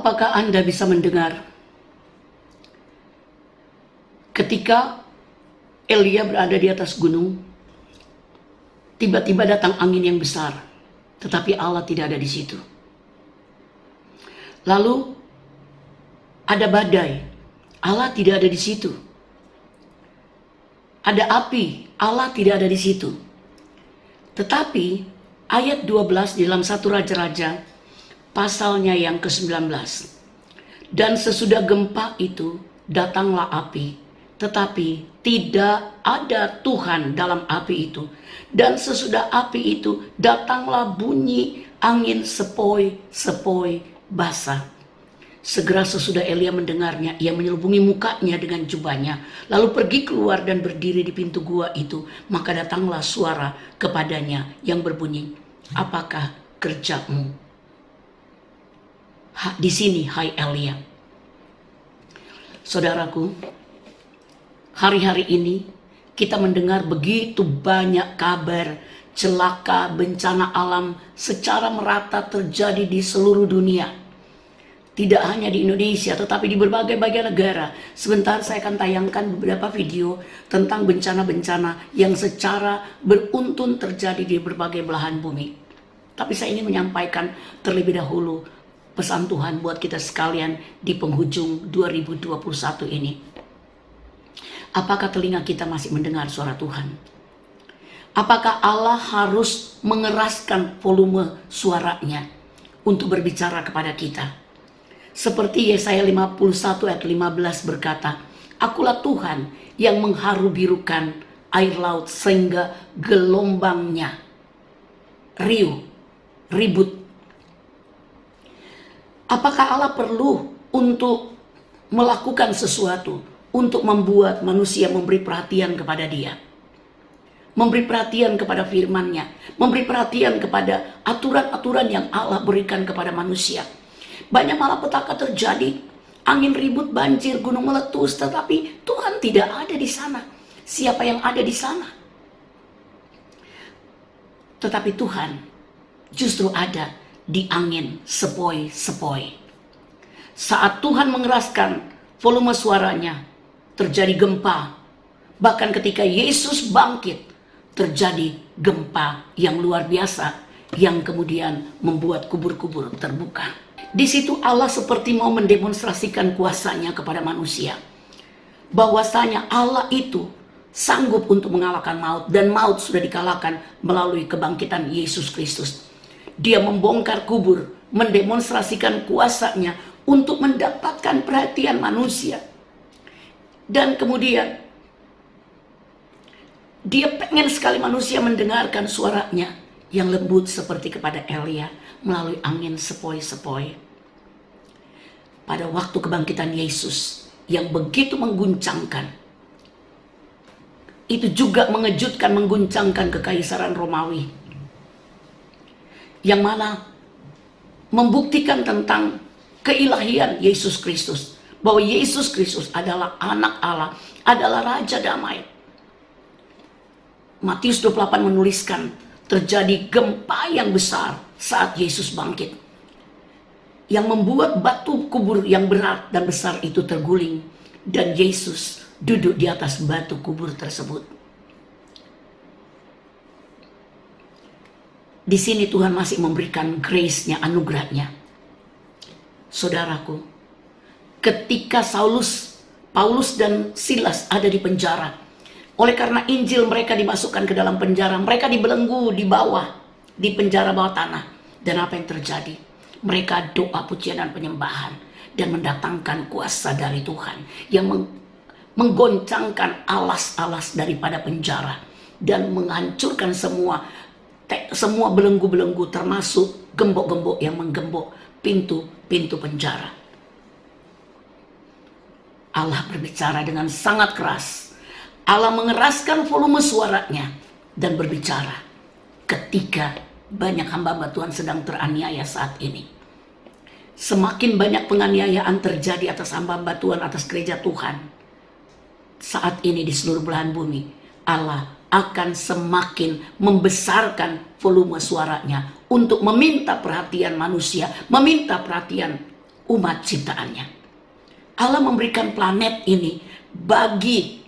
Apakah Anda bisa mendengar ketika Elia berada di atas gunung, tiba-tiba datang angin yang besar, tetapi Allah tidak ada di situ. Lalu ada badai, Allah tidak ada di situ. Ada api, Allah tidak ada di situ. Tetapi ayat 12 di dalam 1 Raja-Raja pasalnya yang ke-19. Dan sesudah gempa itu datanglah api, tetapi tidak ada Tuhan dalam api itu. Dan sesudah api itu datanglah bunyi angin sepoi-sepoi basah. Segera sesudah Elia mendengarnya, ia menyelubungi mukanya dengan jubahnya, lalu pergi keluar dan berdiri di pintu gua itu. Maka datanglah suara kepadanya yang berbunyi, apakah kerjamu di sini, hai Elia? Saudaraku, hari-hari ini kita mendengar begitu banyak kabar celaka, bencana alam secara merata terjadi di seluruh dunia. Tidak hanya di Indonesia, tetapi di berbagai negara. Sebentar saya akan tayangkan beberapa video tentang bencana-bencana yang secara beruntun terjadi di berbagai belahan bumi. Tapi saya ingin menyampaikan terlebih dahulu pesan Tuhan buat kita sekalian di penghujung 2021 ini. Apakah telinga kita masih mendengar suara Tuhan? Apakah Allah harus mengeraskan volume suaranya untuk berbicara kepada kita? Seperti Yesaya 51 ayat 15 berkata, akulah Tuhan yang mengharu birukan air laut sehingga gelombangnya riuh, ribut. Apakah Allah perlu untuk melakukan sesuatu untuk membuat manusia memberi perhatian kepada Dia? Memberi perhatian kepada firman-Nya, memberi perhatian kepada aturan-aturan yang Allah berikan kepada manusia. Banyak malapetaka terjadi, angin ribut, banjir, gunung meletus, tetapi Tuhan tidak ada di sana. Siapa yang ada di sana? Tetapi Tuhan justru ada di angin sepoi-sepoi. Saat Tuhan mengeraskan volume suaranya, terjadi gempa. Bahkan ketika Yesus bangkit, terjadi gempa yang luar biasa yang kemudian membuat kubur-kubur terbuka. Di situ Allah seperti mau mendemonstrasikan kuasanya kepada manusia. Bahwasanya Allah itu sanggup untuk mengalahkan maut. Dan maut sudah dikalahkan melalui kebangkitan Yesus Kristus. Dia membongkar kubur, mendemonstrasikan kuasanya untuk mendapatkan perhatian manusia. Dan kemudian Dia pengen sekali manusia mendengarkan suaranya yang lembut seperti kepada Elia melalui angin sepoi-sepoi. Pada waktu kebangkitan Yesus yang begitu mengguncangkan, itu juga mengejutkan, mengguncangkan kekaisaran Romawi, yang mana membuktikan tentang keilahian Yesus Kristus, bahwa Yesus Kristus adalah anak Allah, adalah Raja Damai. Matius 28 menuliskan terjadi gempa yang besar saat Yesus bangkit, yang membuat batu kubur yang berat dan besar itu terguling, dan Yesus duduk di atas batu kubur tersebut. Di sini Tuhan masih memberikan grace-nya, anugerahnya. Saudaraku, ketika Paulus dan Silas ada di penjara, oleh karena Injil mereka dimasukkan ke dalam penjara, mereka dibelenggu di bawah, di penjara bawah tanah. Dan apa yang terjadi? Mereka doa, pujian, dan penyembahan, dan mendatangkan kuasa dari Tuhan yang menggoncangkan alas-alas daripada penjara dan menghancurkan semua belenggu-belenggu, termasuk gembok-gembok yang menggembok pintu-pintu penjara. Allah berbicara dengan sangat keras. Allah mengeraskan volume suaranya dan berbicara ketika banyak hamba-hamba Tuhan sedang teraniaya saat ini. Semakin banyak penganiayaan terjadi atas hamba-hamba Tuhan, atas gereja Tuhan saat ini di seluruh belahan bumi, Allah akan semakin membesarkan volume suaranya untuk meminta perhatian manusia, meminta perhatian umat ciptaannya. Allah memberikan planet ini bagi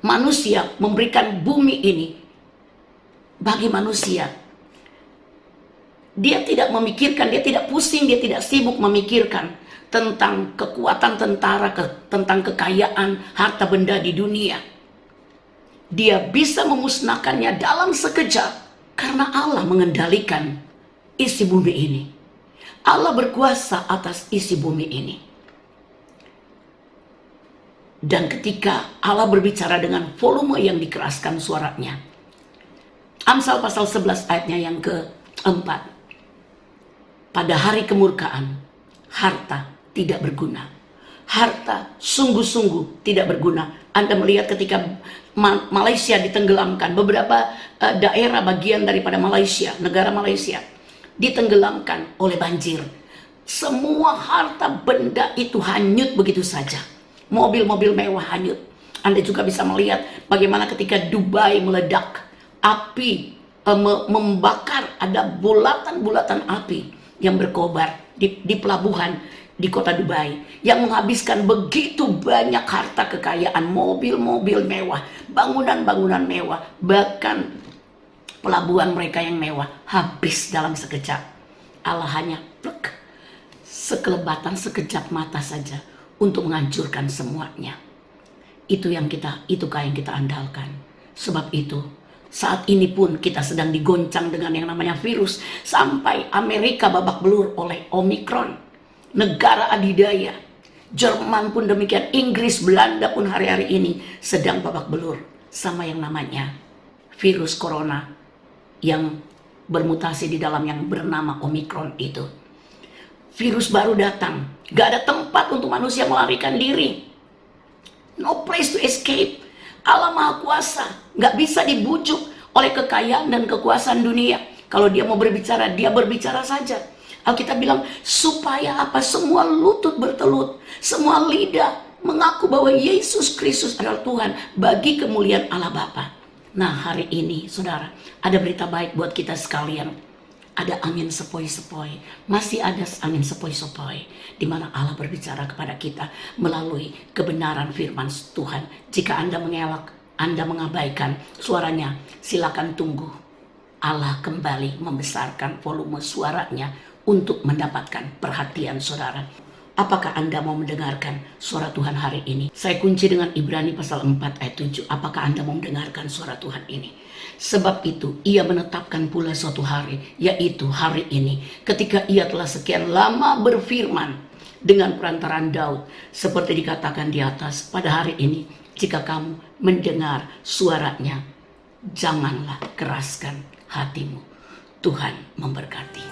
manusia, memberikan bumi ini bagi manusia. Dia tidak memikirkan, dia tidak pusing, dia tidak sibuk memikirkan tentang kekuatan tentara, tentang kekayaan, harta benda di dunia. Dia bisa memusnahkannya dalam sekejap karena Allah mengendalikan isi bumi ini. Allah berkuasa atas isi bumi ini. Dan ketika Allah berbicara dengan volume yang dikeraskan suaranya, Amsal pasal 11 ayatnya yang keempat. Pada hari kemurkaan, harta tidak berguna. Harta sungguh-sungguh tidak berguna. Anda melihat ketika Malaysia ditenggelamkan, beberapa daerah bagian daripada Malaysia, negara Malaysia, ditenggelamkan oleh banjir. Semua harta benda itu hanyut begitu saja. Mobil-mobil mewah hanyut. Anda juga bisa melihat bagaimana ketika Dubai meledak, api membakar, ada bulatan-bulatan api yang berkobar di pelabuhan di kota Dubai, yang menghabiskan begitu banyak harta kekayaan, mobil-mobil mewah, bangunan-bangunan mewah, bahkan pelabuhan mereka yang mewah habis dalam sekejap. Allah hanya plek, sekelebatan sekejap mata saja untuk menghancurkan semuanya. Itukah yang kita andalkan. Sebab itu saat ini pun kita sedang digoncang dengan yang namanya virus. Sampai Amerika babak belur oleh Omikron. Negara adidaya. Jerman pun demikian. Inggris, Belanda pun hari-hari ini sedang babak belur sama yang namanya virus corona yang bermutasi di dalam yang bernama Omikron itu. Virus baru datang. Gak ada tempat untuk manusia melarikan diri. No place to escape. Allah Maha Kuasa, nggak bisa dibujuk oleh kekayaan dan kekuasaan dunia. Kalau dia mau berbicara, dia berbicara saja. Alkitab bilang, supaya apa? Semua lutut bertelut, semua lidah mengaku bahwa Yesus Kristus adalah Tuhan bagi kemuliaan Allah Bapa. Nah, hari ini, saudara, ada berita baik buat kita sekalian. Ada angin sepoi-sepoi, masih ada angin sepoi-sepoi, di mana Allah berbicara kepada kita melalui kebenaran firman Tuhan. Jika Anda mengelak, Anda mengabaikan suaranya, silakan tunggu. Allah kembali membesarkan volume suaranya untuk mendapatkan perhatian saudara. Apakah Anda mau mendengarkan suara Tuhan hari ini? Saya kunci dengan Ibrani pasal 4 ayat 7. Apakah Anda mau mendengarkan suara Tuhan ini? Sebab itu ia menetapkan pula suatu hari, yaitu hari ini, ketika ia telah sekian lama berfirman dengan perantaraan Daud, seperti dikatakan di atas, pada hari ini jika kamu mendengar suaranya, janganlah keraskan hatimu. Tuhan memberkati.